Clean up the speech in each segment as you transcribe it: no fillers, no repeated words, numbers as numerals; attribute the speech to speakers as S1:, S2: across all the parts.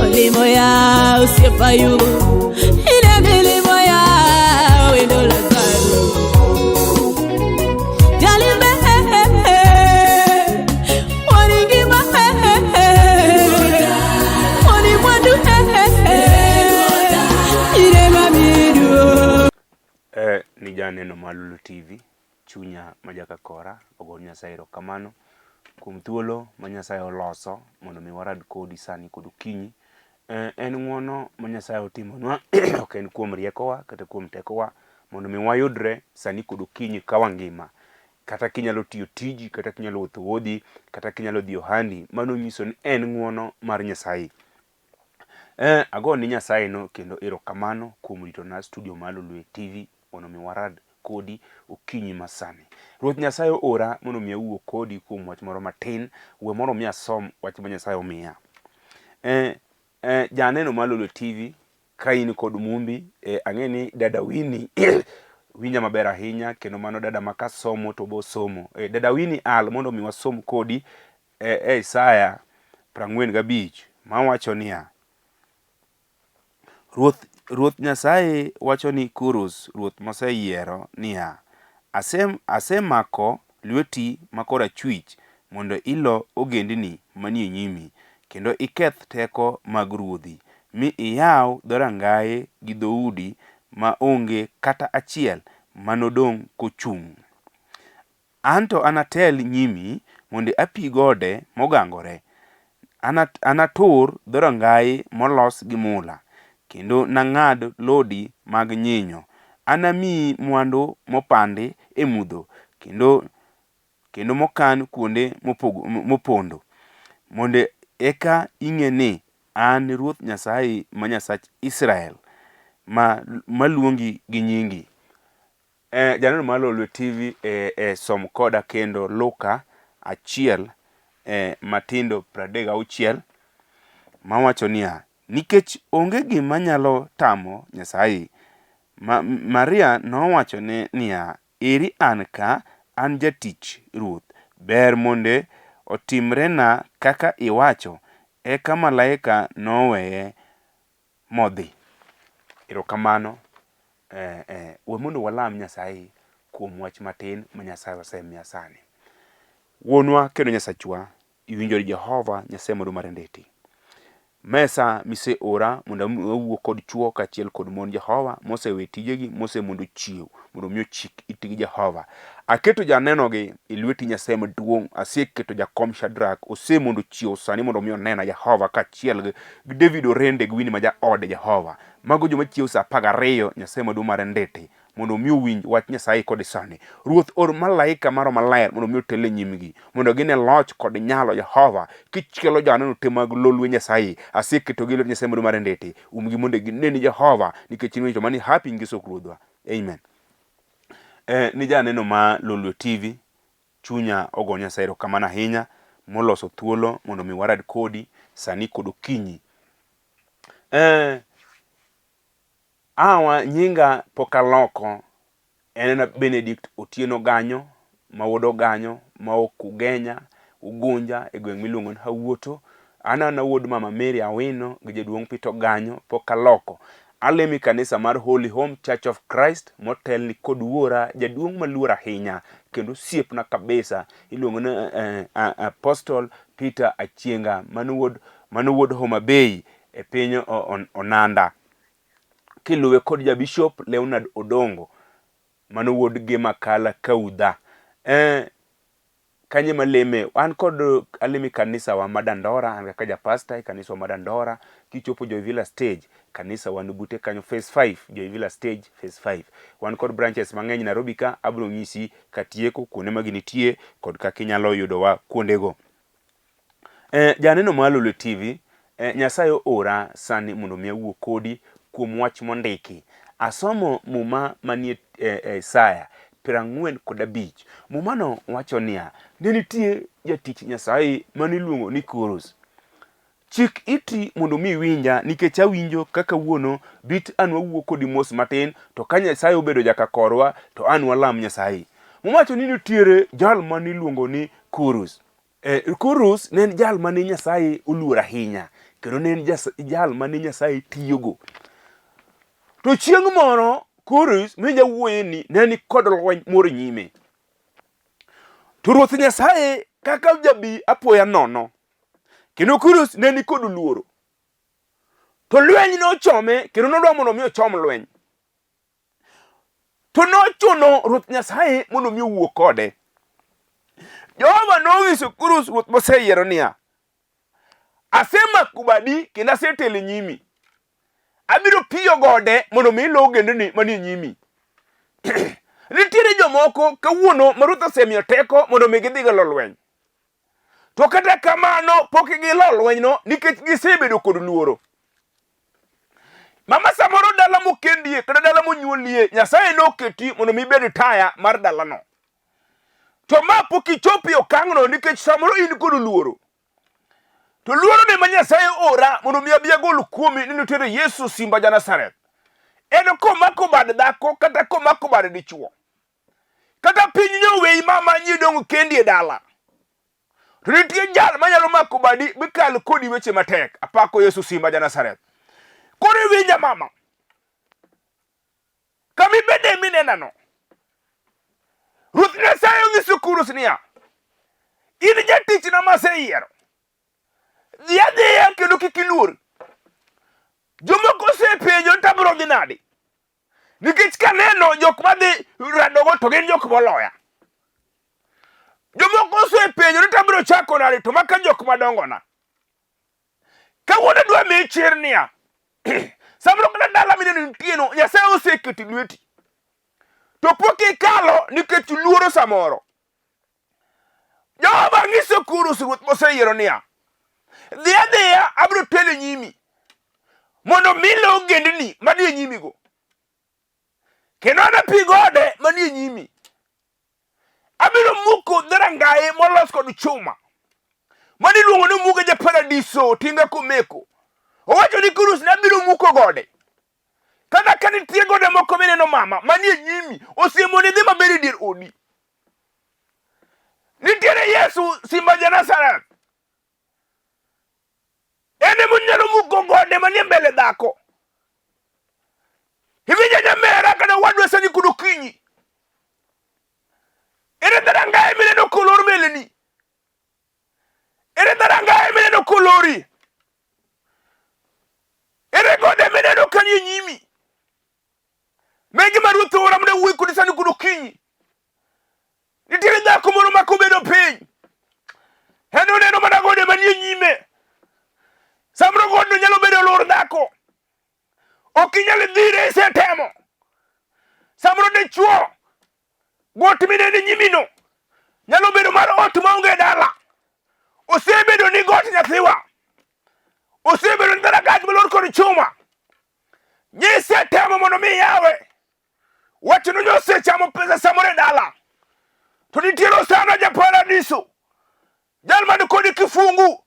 S1: olimo ya usiefayu ina milimo ya wendo la karu jalimbe waningima wanimwandu ine mamidu.
S2: Ni janeno Malulu TV chunya majaka kora ogo Nyasaye erokamano kuom thuolo ma Nyasaye oloso mondo mi warad kodi sani kod okinyi. En ng'wono ma Nyasaye otimonwa ok en kuom riekowa kata kuom tekowa mondo mi wayudre sani kod okinyi ka wangima, kata kinyalo tiyo tiji, kata kinyalo wuotho wuodhi, kata kinyalo dhi ohandi. Mano nyiso ni en ng'wono mar Nyasaye. Ago ni Nyasaye no kendo erokamano kuom ritona studio Malulu TV mondo mi warad kodi okinyi masani. Ruoth Nyasaye ora mondo mi awuo kodi kuom wach moro matin, we mondo mi asom wach ma Nyasaye omiya. Janeno Malulu TV ka in kod mumbi, ang'eni dada Winnie winja maber ahinya, kendo mano dada ma kasomo to bo somo. Dada Winnie al mondo mi wasom kodi Isaya 45 ma wacho niya: Ruoth Nyasaye wacho ni Kurus, ruoth moseyiero niya, asemako lweti makorachwich mondo ilo ogendni manie nyimi, kendo iketh teko mag ruodhi, mi iyaw dhorangaye gi dhoudi ma onge kata achiel manodong' kochung'. Anto anatel nyimi mondo api gode mogangore, anatur dhorangaye molos gi mula, kendo nang'ad lodi mag nyinyo. Anamiyi mwandu mopandi e mudho, kendo mokan kuonde mopondo, mondo eka ing'e ni an Ruoth Nyasaye ma Nyasach Israel maluongi gi nyingi. Janeno Malulu TV som koda kendo Luka 1 matindo 36 mawacho niya: nikech onge gima nyalo tamo Nyasaye, Maria nowacho niya, eri an ka, an jatich Ruoth, ber mondo otimrena kaka iwacho. Eka malaika noweye modhi. Erokamano. We mondo walam Nyasaye kuom wach matin ma Nyasaye osemiya sani. Wuonwa kendo Nyasachwa, iwinjo Jehova Nyasaye Maduong' Marendeti. Mesa mise ora mondo awuo kod chuo kachiel kod mon Jehova mosewe tijegi, mose mondo chiew mondo mi ochik itigi Jehova. Aketo janeno gi ilweti Nyasaye maduong'. Aseketo jakom Shadrach ose mondo chiew sani mondo mi onena Jehova, kachiel gi David Orende gi Winnie ma jaode Jehova. Mago joma chiew sa 12 Nyasaye Maduong' Marendeti mondo mi owinj wach Nyasaye kod sani. Ruoth or malaika maro maler mondo mi otel e nyimgi, mondo gine loch kod nyalo Jehova kichielo janeno te mag lolwe Nyasaye. Aseketo gi lwet Nyasaye Maduong' Marendeti, umgi mondo gineni Jehova, nikech inwecho mani happy ngiso kruodhwa. Amen. Ni janeno Malulu TV chunya ogo Nyasaye erokamano ahinya moloso thuolo mondo mi warad kodi sani kod okinyi. Nyinga pokaloko en Benedict Otieno Ganyo, ma wuod Oganyo ma ok Ugenya Ugunja e gweng' miluongo ni Hawuoto. An wuod Mama Mary Awino gi jaduong' Peter Ganyo pokaloko. Alemi kanisa mar Holy Home Church of Christ motelni kod wuora jaduong' maluor ahinya kendo siepna kabisa, iluongo ni Apostle Peter Achienga, mano wuod Homa Bay e piny Onanda, kiluwe kod ja Bishop Leonard Odongo, mano wuod Gemakala Kaudha. Kanye maleme an kod alemi kanisa wa Madandora, an kaka ja pastor e kanisa wa Madandora. Kichopo Joivilla Stage, kanisa wan bute kanyo phase 5, Joivilla Stage phase 5. Wan kod branches mang'eny Nairobi ka, abro nyisi katieko kuonde ma ginitie kod kaka inyalo yudowa kuondego. Janeno Malulu TV, Nyasaye ora sani mondo mi awuo kodi kuom wach mondiki. Asomo muma manie Isaya 45. Mumano wacho niya, ne nitie jatich Nyasaye maniluongo ni Kurus. Chik iti mondo mi winja, nikech awinjo kaka wuono bit an wawuo kodi mos matin, to ka Nyasaye obedo jaka korwa to an walam Nyasaye. Mumacho ni nitiere jal maniluongo ni Kurus. Kurus ne en jal mane Nyasaye oluoro ahinya, kendo ne en jal mane Nyasaye tiyogo. To chieng' moro Kurus mi jawuoye ni ne ni kod lweny moro nyime. To Ruoth Nyasaye kaka jabi apoya nono, kendo Kurus ne ni kod luoro. To lweny nochome, kendo nodwa mondo mi ochom lweny. To nochuno Ruoth Nyasaye mondo mi owuo kode. Jehova nonyiso Kurus ruoth moseyiero niya, asemako badi kendo asetelo nyimi. Abiro piyo gode mondo mi ilo ogendini manie nyimi. Nitiere jomoko kawuono ma ruoth osemiyo teko mondo mi gidhi golo lweny. To kata kamano pok gilo lweny no nikech gisebedo kod luoro. Mama samoro dala mokendie kata dala monyuolie, Nyasaye noketi mondo mi bed taya mar dalano. To ma pok ichopo e okang'no nikech samoro in kod luoro. To luoro ne ma Nyasaye ora mondo mi abi agol kuomi ni nitere Yesu simba ja Nazareth. En komako bad dhako kata komako bad dichuo. Kata piny nyoweyi mama nyidong kendi e dala. To nitie jal manyalo mako badi bikal kodi weche matek. Apako Yesu simba ja Nazareth. Kore winja mama. Kami bede minenano. Ruoth Nyasaye onyiso Kurus niya, in jatichna maseyiero. Dhi adhiya kendo kik iluor. Jomoko osepenjo ni tabiro dhi nade. Nikech kaneno jok madhi radogo to gin jok moloya. Jomoko osepenjo ni tabiro chako nade to maka jok madongona. Kawuono dwa miyi chir niya, samoro kata dala mineno nitieno, Nyasaye oseketi lweti. To pok ikalo nikech luoro samoro. Jehova nyiso Kurus ruoth moseyiero niya, dhi adhiya abiro telo nyimi mondo milo ogendini manie nyimigo. Kendo anapi gode manie nyimi. Abiro muko dharangaye molos kod chuma maniluongo ni muge ja paradiso tinga komeko. Owacho ni Kurus ne abiro muko gode. Kata ka nitie gode moko mineno mama manie nyimi, osiemoni dhi maber e dier odi. Nitiere Yesu simba ja Nazareth. Ene munyalo muko gode manie mbele dhako. Hiwinja nyamera kada wadwa sani kudo kinyi. Ere dharangaye mineno kolor meleni. Ere dharangaye mineno kolori. Ere gode mineno kanie nyimi. Megi maruoth ora mne wuoyi kodi sani kudo kinyi. Nitiere dhako moro makobedo piny. Heno neno mana gode manie nyime. Samro godo nyalo bedo lor dhako. Okinyal dhire isetemo. Samro dichuo. Got minene nyimino. Nyalo bedo mar ot maonge dala. Osebedo ni got nyathiwa. Osebedo ni dharagach malor kod chuma. Nyise temo mondo mi yawe. Wacho no nyose chamo pesa samore dala. To nitiero sana ja paradiso. Jal mani kodi kifungu.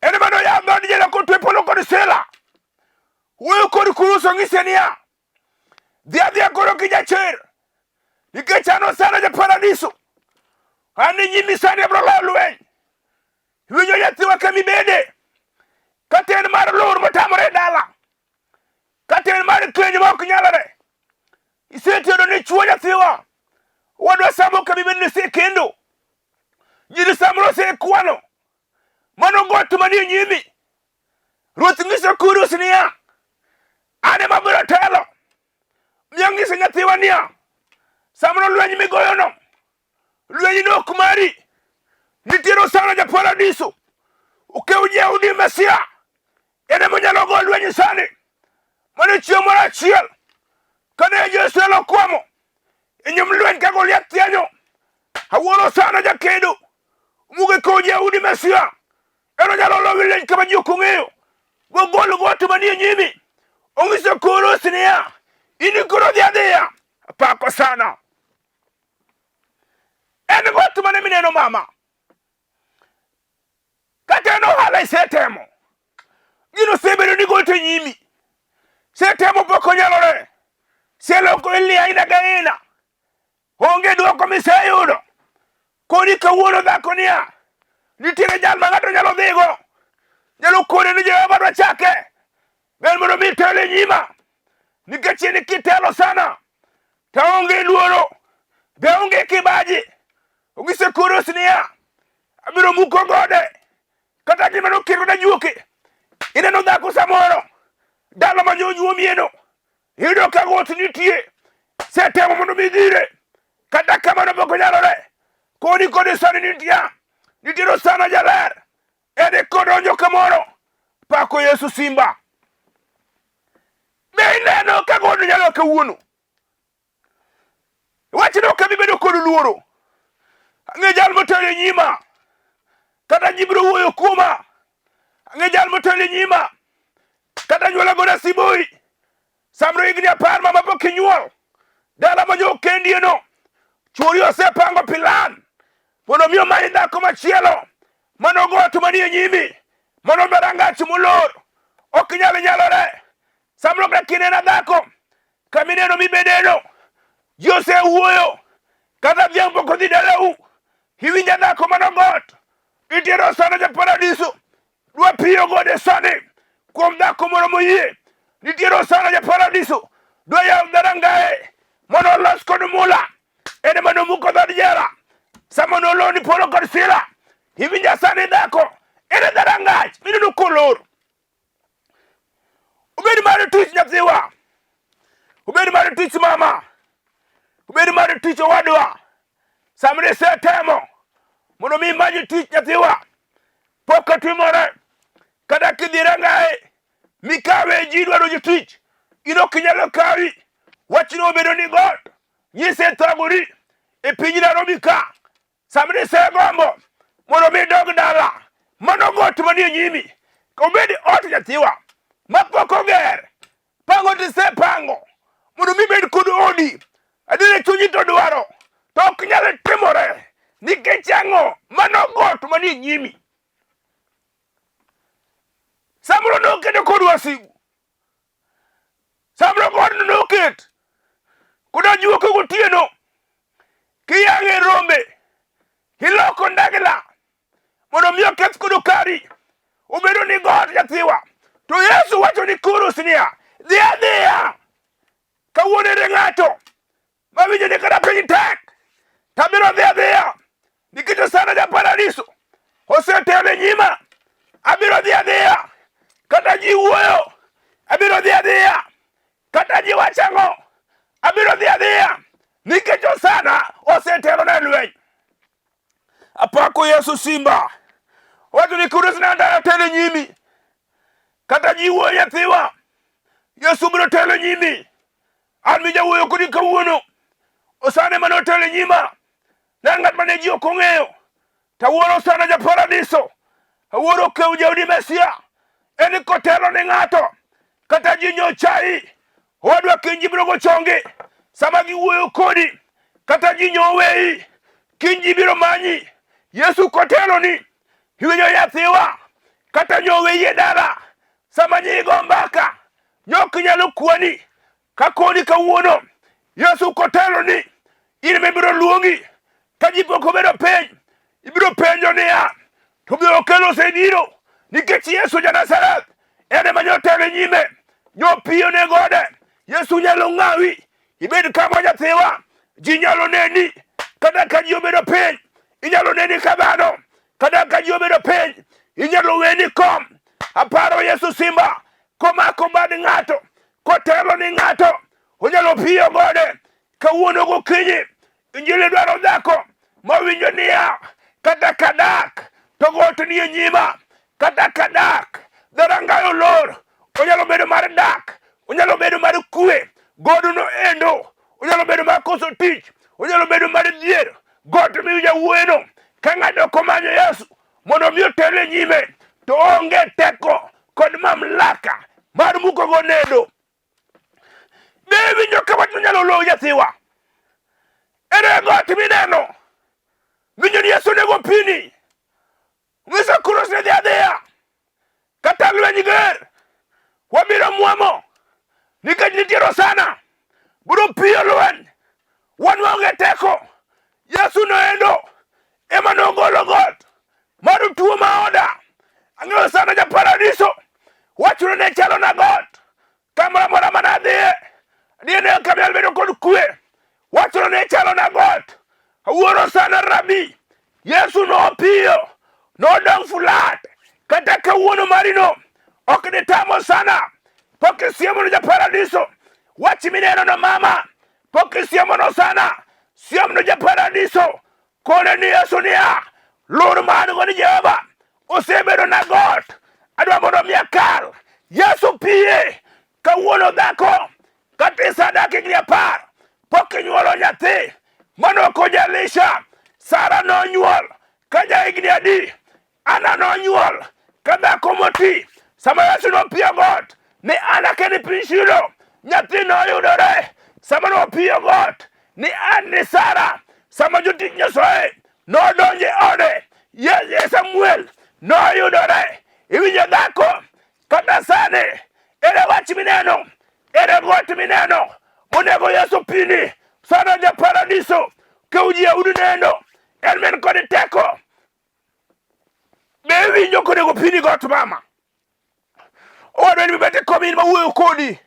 S2: Ene mano ya ngadi jela kotwe polo kodi sela. Uwe kodi Kurus ngise niya. Dhia koro kija cher. Nikechano sana ja paradiso. Ani nyimi sani abro la lweny. Winyo nyathiwa kemi bede. Katen mar lor matamore dala. Katen mar kwenye mok nyalare. Isetero ni chuo nyathiwa. Wadwa samo kemi bede se kendo. Jiri samro se kwano. Mano gotu mani nyimi. Ruoth nyiso Kurus niya, ane mabiro telo. Miyo nyiso nyathiwa niya, samro lweny migoyono. Lweny no kumari. Nitiero sana ja paradiso. Ukeu Yahudi Mesia. Ene monyalo go lweny sani. Mano chiyo mora chiel. Kane Yesu elo kwamo. Inyum lweny ka Goliath tianyo. Hawuoro sana ja kedo. Muge ko Yahudi Mesia. Eno nyalo lo lweny kama ji okong'eyo. Gogol gotu manie nyimi. Onyiso Kurus niya, ini koro dhi adhiya. Apako sana. En gotu mane mineno mama. Kata eno hala isetemo. Gino sebedo ni gote nyimi. Setemo poko nyalore. Seloko ili aina gaina. Onge duoko miseyudo. Kodi kawuono dhako niya, Nitiere jal ma ng'ato nyalo dhigo, nyalo kone ni Jehova dwa chake. Ber mondo mi tele nyima, nikech in kitelo sana, to onge luoro, be onge kibaji. Ongise kuros niya, abiro muko gode, kata gima nokiro na juoke. Ineno dhako samoro, dala ma nyuomieno, iyudo ka got nitie, setemo mondo mi dhire, kata kamano pok onyalore. Koni kode sani nitiero sana jaler, ene kodonjo kamoro, pako Yesu simba. Be ineno ka godo nyalo kawuono. Wachno ka bibedo kod luoro. Ang'e jal motelo nyima, kata jibro wuoyo kuoma. Ang'e jal motelo nyima, kata nyuola goda siboi. Samro higni 10 mama pok inyuol. Dala ma jo kendieno, chuori osepango pilan mondo miyo manyi dhako machielo manogo to manie nyimi, mondo berangach molor, ok nyalore. Samro ka kinena dhako kamineno mibedeno, ji osewuoyo, kata dhiang' pok odhi dalau, iwinja dhako manogot, itiero sana ja paradiso, dwa piyo gode sani kuom dhako moro moyie. Nitiero sana ja paradiso, dwa yaw dharangae mondo los kod mula, ene mano muko dhod jela. Sama noloni polo kod sila, iwinja sani dhako, ene dharangach, mineno kolor. Ubedi mar tich nyathiwa, ubedi mar tich mama, ubedi mar tich owadwa. Samne setemo mondo mi manyi tich nyathiwa, pok otimore. Kata kidhirangae mikawe ji dwaro jotich, in ok inyalo kawi. Wachno obedo ni got nyise thagori e piny Nairobi ka. Samne segombo mondo mi dog dala, mano got manie nyimi. Obedi ot nyathiwa mapok oger, pango tisepango mondo mi bed kod odi, adine chunyi to dwaro, to ok nyalo timore nikech ang'o? Mano got manie nyimi. Samro nokedo kod wasigu, samro god noket kuda juoko gotieno, kiyang'e rombe, iloko ndagla mondo mi oketh kod kari, obedo ni god nyathiwa. To Yesu wacho ni kurus niya, dhi adhiya. Kawuono ere ng'ato mawinjo ni kata piny tek, tabiro dhi adhiya, nikech sana ja paradiso osetelo nyima. Abiro dhi adhiya, kata ji wuoyo, abiro dhi adhiya, kata ji wachang'o, abiro dhi adhiya, nikech sana osetelo na lweny. Apako Yesu simba, wacho ni kurus na ndara telo nyimi, kata ji wuoyo nyathiwa, Yesu biro telo nyimi. An mi jawuoyo kodi kawuono, osane mano telo nyima, na ng'at mane ji ok ong'eyo. Tawuoro sana ja paradiso, awuoro kew jaudi Mesia, eni kotelo ni ng'ato, kata ji nyo chai, wadwa kinji biro go chongi, sama giwuoyo kodi, kata ji nyo weyi, kinji biro manyi. Yesu kotelo ni, iwinjo nyathiwa, kata nyo weyi dala, sama nyigo mbaka, nyok nyalo kwani, kakoni kawuono. Yesu kotelo ni, in mebiro luongi, kajipoko bedo peny, ibiro penjo niya, to biro kelo sediro, nikech Yesu ja Nazareth, ene manyotelo nyime, nyo piyo ne gode. Yesu nyalo ng'awi, ibed kama nyathiwa, ji nyalo neni, kata ka ji obedo peny, inyalo neni ka dhano, kata ka ji obedo peny, inyalo weni kom. Aparo Yesu simba, komako bad ng'ato, kotelo ni ng'ato, onyalo piyo gode. Kawuono gokinyi, Injili dwaro dhako mawinjo niya, kata kadak to got nie nyima, kata kadak dharangayo lor, onyalo bedo mar dak, onyalo bedo mar kwe, goduno endo, onyalo bedo mar koso tich, onyalo bedo mar dhier. Got miwinja wuoyeno, ka ng'ato komanyo Yesu mondo mi otelo nyime, to onge teko kod mamlaka mar muko go nendo. Be winjo ka wach nyalo lo nyathiwa, ere got mineno, winjo ni Yesu nego pini, ng'iso kurus ne dhi adhiya, kata lweny ger, wabiro muomo, nikech nitiero sana, biro piyo lweny, wan waonge teko. Yesu noendo ema nogolo got Maru tuo maoda. Ang'eyo sana ja paradiso. Wachuru ne chalo na got. Kamara mora manadhie. Diene kamyal bedo kod kwe. Wachuru ne chalo na got. Awuoro sana rabi. Yesu no piyo. No dong fulat. Kata kawuono marino. Ok ni tamo sana. Poke siemo no ja paradiso. Wachi mineno no mama. Poke siemo no sana. Siemo no ja paradiso. Kone ni Yesu niya. Loro manu goni Jehova. Osebedo na got. Adwa mondo miakal. Yesu piye. Kawuono dhako. Katisa daki gni 10. Poke nyuolo nyathi. Mano kojalisha. Sara no nyuol. Kaja igni adi. Ana no nyuol. Kadhako moti. Sama Yesu no piyo got. Ni ana keni pinshilo. Nyathi no yudore. Sama no piyo got. Ni an ni Sara. Sama jotich Nyasaye no donje ode. Ye Samuel no yudore. Iwinjo dhako. Kata sane. Ere wach mineno. Ere got mineno. Onego Yesu pini. Sana ja paradiso. Keuji udi neno. Elmen kodi teko. Be winjo konego pini got mama. Wadweni mibete komini mawuoyo kodi.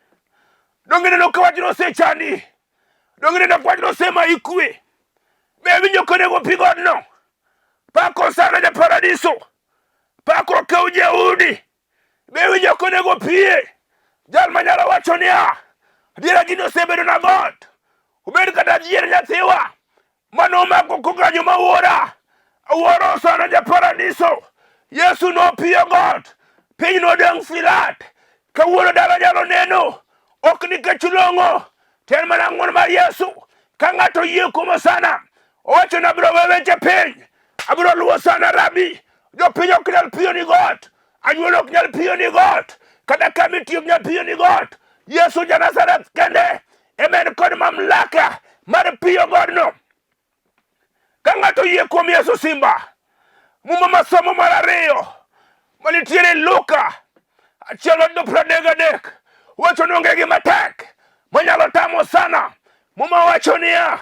S2: Dongine no kawaji no se chandi. Dongine no kwaji no se maikwe. Be winjo konego pi got no. Pako sana ja paradiso. Pako keuji udi. Be winjo konego piye. Jal manyala wacho niya. Dira gino sebedo na got. Ubedo kata jiere nyathiwa. Mano mako kukanyo mawuora. Awuoro sana ja paradiso. Yesu no piyo got. Piny no dang filat. Kawuono dala jalo neno. Ok ni kechulongo. Ten mana ng'uono mar Yesu. Ka ng'ato yie kumo sana. Owacho na biro weweche piny. Abiro luwo sana rabi. Jopiny ok nyal piyo ni got. Anyuol ok nyal piyo ni got. Kata kamiti ok nyal piyo ni got. Yesu ja Nazareth kende. Emen kod mamlaka mar piyo got no. Ka ng'ato yie kuom Yesu simba. Muma masomo mar 2. Manitiere Luka. Achiel od 33. Wacho nonge gi matek. Manyalo tamo sana. Muma wacho niya.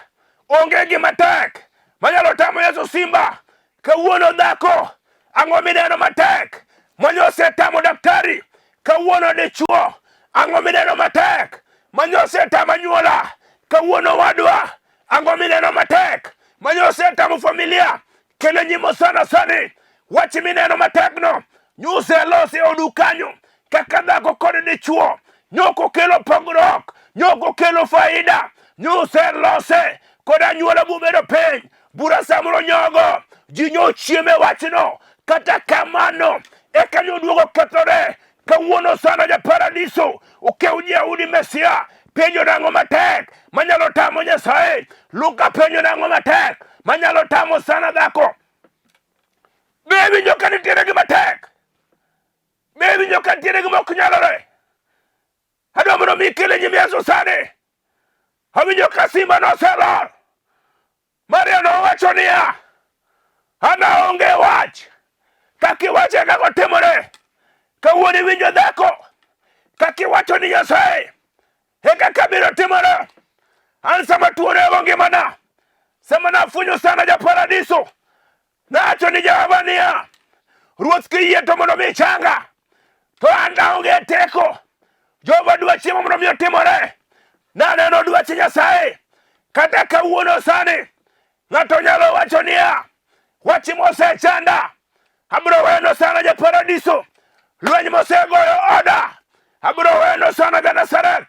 S2: Onge gi matek. Manyalo tamo Yesu simba. Kawuono dhako. Ang'o mineno matek. Manyose tamo daktari. Kawuono dichuo. Ang'o mineno matek. Manyose tamo nyuola. Kawuono wadwa. Ang'o mineno matek. Manyose tamo familia. Kele nyimo sana sani. Wachi mineno matek no. Nyuse lose odukanyo. Kaka dhako kod dichuo. Nyoko kelo pogruok. Nyoko kelo faida. Nyuse lose. Koda nyuola bubedo piny. Bura samuro nyogo. Jinyo chieme wachino. Kata kamano. Eka nyoduogo ketore. Kawuono sana ja paradiso. Ukeuji udi Mesia. Penjo nango matek. Manyalo tamo Nyasaye. Luka penjo nango matek. Manyalo tamo sana dhako. Bebi nyoka nitiere gi matek. Bebi nyoka nitiere gi mok nyalore. Adwa mondo mikele nyim Yesu sani. Awinjo ka simba noselor. Maria nowacho niya. Ana onge wach. Kakiwache kako timore. Kawuono winjo dhako. Kakiwacho ni Nyasaye. Eka kabiro timore. An sama tuone ewo ngimana. Sama nafunyo sana ja paradiso. Nacho ni Jehova niya. Ruoth kiyie to mondo mi changa. To an aonge teko. Jehova dwa chiemo mondo mi otimore. Naneno dwache Nyasaye. Kata kawuono sani. Ng'ato nyalo wacho niya. Wachi mosechanda. Abiro weno sana ja paradiso. Lweny mosegoyo oda. Abiro weno sana ja Nazareth.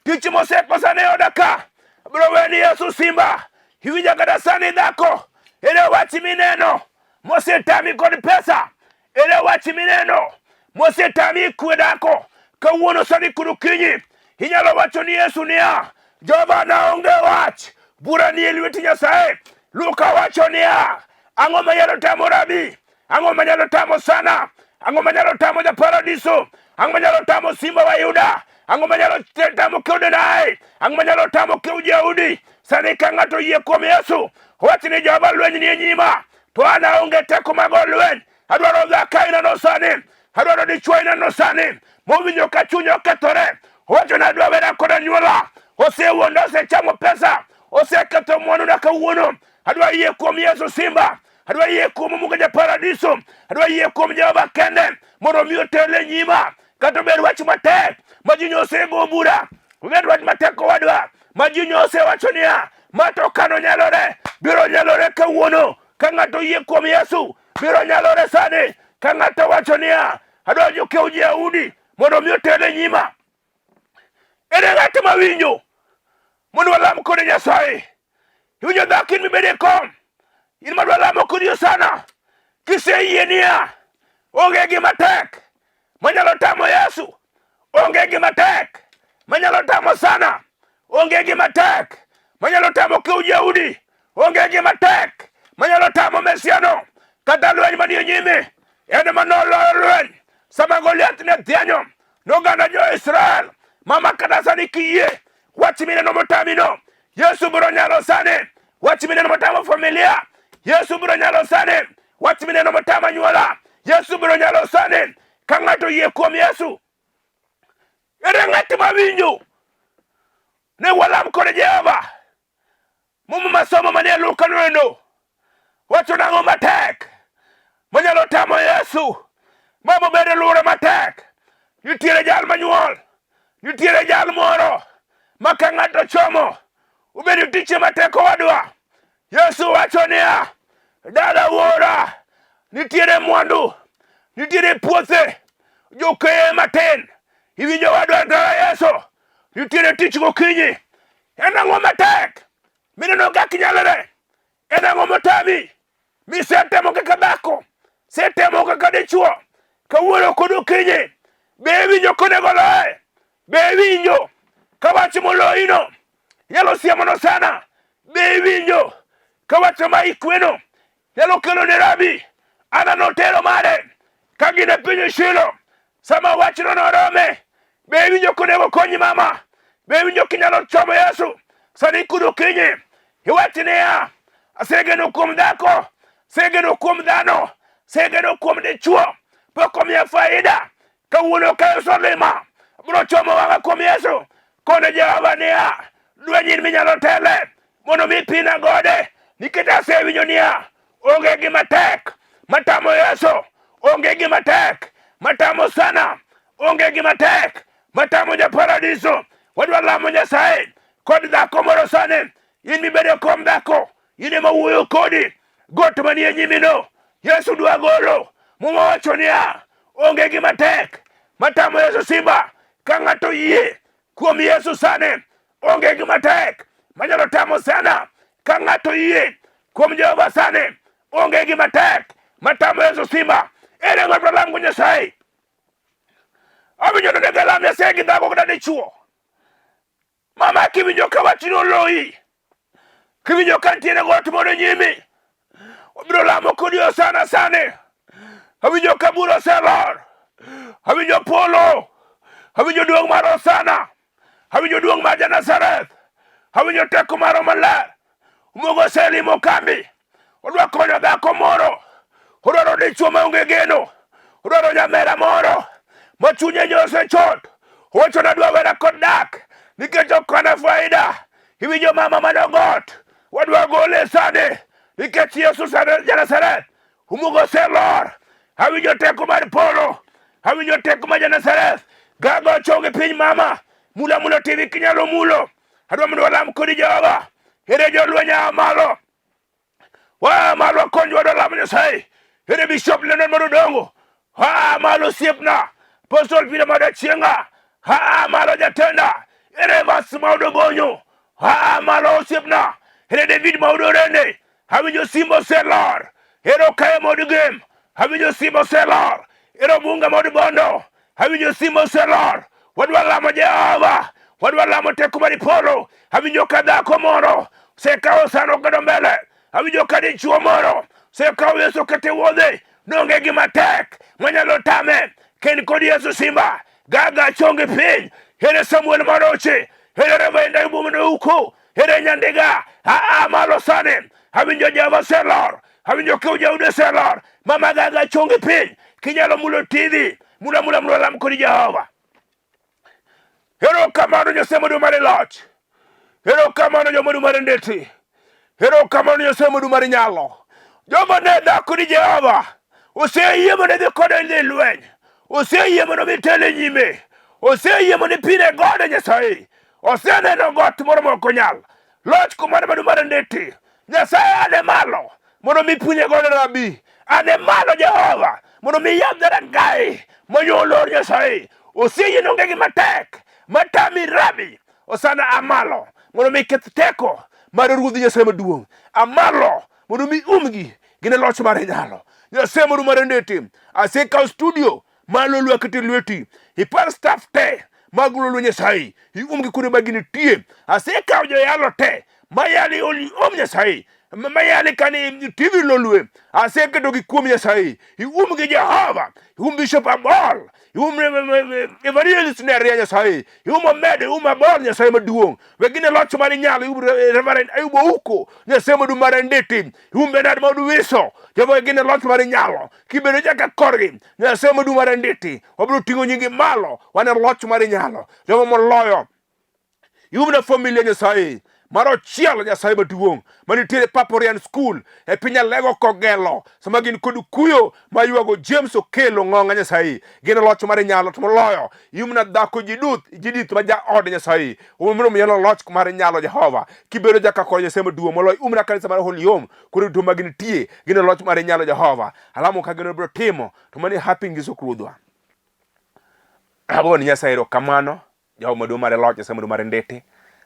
S2: Tich mosekosane oda ka. Abiro weni Yesu simba. Hiwinja kata sani dhako. Ere wachi mineno. Mosetami kod pesa. Ere wachi mineno. Mosetami kwe dhako. Kawuono sani kudu kinyi. Hinyalo wacho ni Yesu niya. Jehova naonge wach. Bura ni lweti Nyasaye. Luka wacho niya. Ang'o manyalo tamo rabi. Ang'o manyalo tamo sana. Ang'o manyalo tamo ja paradiso. Ang'o manyalo tamo simba wa Yuda. Ang'o manyalo tamo Keudenai. Ang'o manyalo tamo Keujehudi. Sani ka ng'ato yie kuom Yesu. Wachi ni Jehova lweny ni nyima. To an aonge teko mag lweny. Adwaro dhako ineno sani. Adwaro dichuo ineno sani. Mowinjo ka chuny okethore. Wacho na adwa wera koda nyuola. Osewuondo, osechamo pesa. Oseketho mwandu na kawuono. Adwa yie kuom Yesu simba. adwa yie kuom Mungu ja paradiso, adwa yie kuom Jehova kende mondo mi otele nyima. Kata ber wach matek ma ji nyose go bura, obed wach matek kowadwa ma ji nyose wacho niya mato kano nyalore, biro nyalore kawuono ka ng'ato yie kuom Yesu, biro nyalore sani ka ng'ato wacho niya adwa jokew Yahudi mondo mi otele nyima. Ere ng'at mawinjo mondo walam kode Nyasaye? Iwinjo dhako in mibede kom, in madwa lamo kodi sana, kiseyie niya onge gima tek manyalo tamo Yesu, onge gima tek manyalo tamo sana, onge gima tek manyalo tamo kew Yahudi, onge gima tek manyalo tamo Mesiano. Kata lweny manie nyime en manoloyo lweny sama Goliath ne thianyo noganda jo-Israel. Mama kata sani kiyie wach mineno motamino, Yesu biro nyalo sani. Wach mineno motamo familia, Yesu biro nyalo sani. Wach mineno motamo nyuola, Yesu biro nyalo sani ka ng'ato yie kuom Yesu. Ere ng'at mawinjo ne walam kod Jehova? Mumu masomo manie Luka noendo wacho nang'o matek manyalo tamo Yesu? Mama bede lure matek. Nitiere jal manyuol, nitiere jal moro ma ka ng'ato chomo ubedo tiche matek wadwa. Yesu wacho niya dala wuora nitiere mwandu, nitiere puothe jokeye matin, iwinjo wadwa dala Yesu, nitiere tich gokinyi. En ang'o matek mineno kaka nyalore? En ang'o motami misetemo kaka dhako, setemo kaka dichuo, kawuono kod okinyi? Be winjo konego loye? Be winjo ka wach moloyino nyalo siemono sana? Be winjo ka wach ma ikweno nyalo kelo ne rabi ana notero mare ka gine piny Shilo sama wachno norome? Be winjo konego konyi mama? Be winjo kinyalo chomo Yesu sani kod okinyi? Iwach niya asegeno kuom dhako, segeno kuom dhano, segeno kuom dichuo, pok omiya faida. Kawuono ka Yesu olima biro chomo wang'a kuom Yesu. Kone Jehova niya lweny in minyalo tele mondo mi pina gode, nikech asewinjo niya onge gima tek matamo Yesu, onge gima tek matamo sana, onge gima tek matamo ja paradiso. Wadwa lamo Nyasaye kod dhako moro sani. In mibedo kom dhako, in ema wuoyo kodi got manie nyimino Yesu dwa golo. Muma wacho niya onge gima tek matamo Yesu simba. Ka ng'ato yie kuom Yesu sani, onge gima tek manyalo tamo sana. Ka ng'ato yie kuom Jehova sani, onge gima tek matamo Yesu simba. Ere ng'ato lango Nyasaye? Awinjo nega lam Nyasaye gi dhako kata dichuo. Mama kiwinjo ka wachno loyi, kiwinjo ka ntiere got moro nyimi, obiro lamo kodi sana sani. Awinjo ka buro oselor, awinjo polo, awinjo duong' mar Osana, awinjo duong' mar Nazareth, awinjo teko mar maler. Mungu oselimo kambi, odwa konyo dhako moro, odwaro dichuo maonge geno, odwaro nyamera moro ma chunye nyose chot, owacho nadwa wera kod dak nikech ok ana faida. Iwinjo mama manogot, wadwa gole sani nikech Yesu ja Nazareth Mungu oselor. Awinjo teko mar polo, awinjo teko mar Nazareth. Gago chonge piny mama, mula mula TV kinyalo mulo. Adwa mondo walam kodi Jehova. Ere jolweny malo, wa malo konyo wadwa lamo Nyasaye. Ere Bishop Leonard Modongo, malo siepna Apostle Peter Madachienga, malo jatenda. Ere Vas Maudo Bonyo, malo siepna. Ere David Maudo Rende, awinjo simbo oselor. Ere Okaye Mod Game, awinjo simbo oselor. Ere Bunga Mod Bondo, awinjo simbo oselor. Wadwa lamo Jehova, wadwa lamo teko mar polo. Awinjo ka dhako moro sekawo sano kado mbele, awinjo ka dichuo moro sekawo Yesu kete wuodhe. Nonge gima tek manyalo tame ken kod Yesu simba. Gaga chonge piny. Ere Samuel Maroche, ere Rebenda Ibumuno Uko, ere Nyandiga, malo sane. Awinjo Jehova oselor, awinjo ka Yahudi oselor. Mama gaga chonge piny. Kinyalo mulo TV, mula lam kod Jehova. Erokamano Nyasaye Modu mar loch, erokamano Nyasaye Modu mar ndeti, erokamano Nyasaye Modu mar nyalo. Jomo ne dhako ni Jehova oseyie mondo dhi kode ne lweny, oseyie mondo mitele nyime, oseyie mondo pine gode Nyasaye, oseneno got moro mok onyal, loch kumane madu mar ndeti, Nyasaye ane malo mondo mipunye gode rabi, ane malo Jehova mondo mi yamdara ngai monyolor Nyasaye, oseyie nongegi matek, matami rabi, osana amalo mondo mi keth teko mar ruodh Nyasaye maduong', amalo mondo mi umgi gine loch mar nyalo. Nyasaye mondo mar ndeti, asekaw studio malo lwakete lweti, ipar staff te mag lulu Nyasaye, iumgi kune magini tie, asekaw joyalo te mayali oli Nyasaye, mayali kani TV lolwe, aseketo gi kuom Nyasaye, iumgi Jehova, Bishop Abol, Evangelist Neria Nyasaye, Med, Abol Nyasaye maduong', wegine loch mar nyalo, Reverend Ayubo Uko, Nyasaye modu mar ndeti, Benard modu Wiso, Jehova gine loch mar nyalo, kibedo jaka korgi, Nyasaye modu mar ndeti, wabiro ting'o nyingi malo, wane loch mar nyalo, Jehova moloyo, na familia Nyasaye, maro chielo Nyasaye maduong' manitiere Paporian School e pinya Lego Kogelo, sama gin kod kuyo mayuago James Okelo Ng'ong'a Nyasaye, gin loch mar nyalo to moloyo, na dhako jidith ma ja od Nyasaye, umro mielo loch mar nyalo Jehova, kibedo jaka kor Nyasaye maduong' moloyo, na kanisa mar Holy Home, koro to magin tie, gin loch mar nyalo Jehova, alamo ka gino bro timo, to mani happy ngiso krudwa. Abon Nyasaye ro kamano, Jehova maduong' mar loch Nyasaye maduong' mar ndete,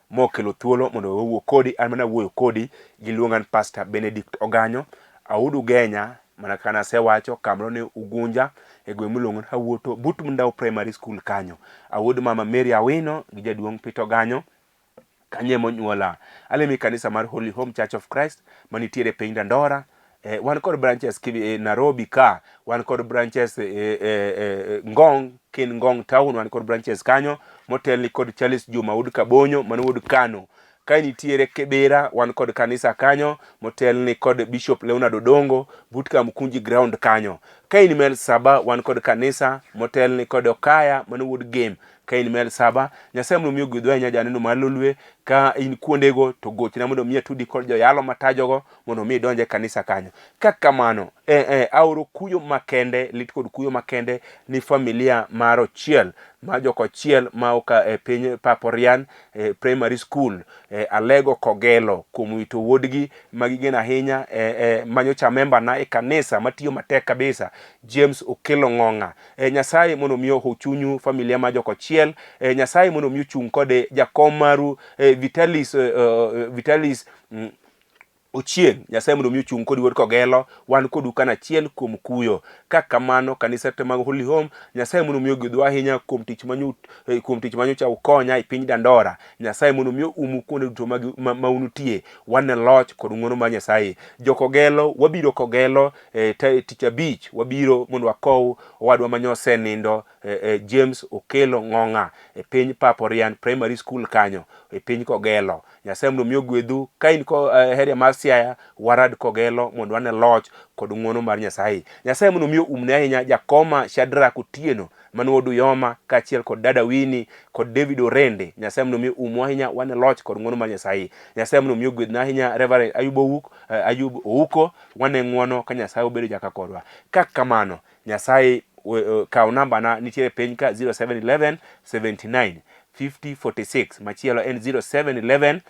S2: mokelo thuolo mondo owuo kodi, an mana wuoyo kodi gi luongan Pastor Benedict Oganyo, audu Genya, mana kana sewacho kamro ne Ugunja, e gweng' miluongo Hawuoto, but Mundau Primary School kanyo, audu Mama Mary Awino gi jaduong' Peter Oganyo, kanye monyuola, alemi kanisa mar Holy Home Church of Christ, manitiere piny Dandora, wan kod branches Nairobi ka, wan kod branches Ngong, kin Ngong Town, wan kod branches kanyo, motelni kod Charles Juma Ud Kabonyo, mano Ud Kano. Ka nitiere Kibera, wan kod kanisa kanyo, motelni kod Bishop Leonard Odongo, but Kamkunji ground kanyo. Ka in Mel Saba, wan kod kanisa, motelni kod Okaya, mano Ud Game. Ka in Mel Saba, Nyasaye mondo miyo gwedho ahinya janeno malolwe, ka in kuondego to gochna mondo miya tudi kod joyalo matajogo mondo mi donje kanisa kanyo. Kakamano, aoro kuyo makende, lit kod kuyo makende ni familia maro chiel, ma joko chiel ma oka piny Paporian Primary School, Alego Kogelo, kuom wito wuodgi magigen ahinya, manyocha member na e kanisa matiyo matek kabisa, James Okelo Ng'ong'a. Nyasaye mondo miyo hochunyu familia ma joko chiel, Nyasaye mondo miyo chung kode jakom maru Vitalis Ochieng, Nyasaye mondo miyo chung kodi wuod Kogelo, wan kodu kana chiel kuom kuyo. Kakamano kanisa te mag Holy Home, Nyasaye mondo miyo gwedho ahinya kuom tich manyocha ukonya e piny Dandora. Nyasaye mondo miyo umu kuonde duto ma unutie, wan loch kod ng'wono mar Nyasaye. Jokogelo, wabiro Kogelo tich abich, wabiro mondo wakow owadwa manyose nindo James Okelo Ng'ong'a e piny Paporian Primary School kanyo e piny Kogelo. Nyasaye mondo miyo gwedhu, ka in ko heria mar Siaya, warad Kogelo mondo wane loch kod ng'wono mar Nyasaye. Nyasaye mondo miyo umne ahinya jakoma Shadrack Otieno mano Odu Yoma, kachiel kod dada Winnie kod David Orende. Nyasaye mondo miyo umu ahinya wane loch kod ng'wono mar Nyasaye. Nyasaye mondo miyo gwedhna ahinya Reverend Ayubo Ouko, wane ng'wono ka Nyasaye obedo jaka kodwa. Kakamano, Nyasaye kaw namba na nitiere piny ka 0711 79 50 46, machielo en 0711,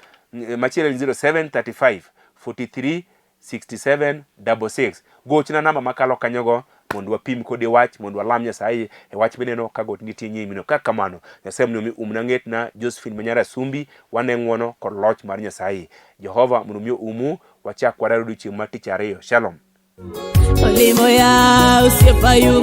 S2: machielo en 0735 43 67 66. Gochna namba makalo kanyogo mondo wapim kode wach, mondo walam Nyasaye e wach beneno ka got nitie nyimino. Kakamano, Nyasaye mondo mi umna ng'etna Josephine Manyara Sumbi, wane ng'wono kod loch mar Nyasaye. Jehova mondo mi umu, wachak wararo odiochieng' mar tich ariyo. Shalom.
S1: Olimo ya usiepayu,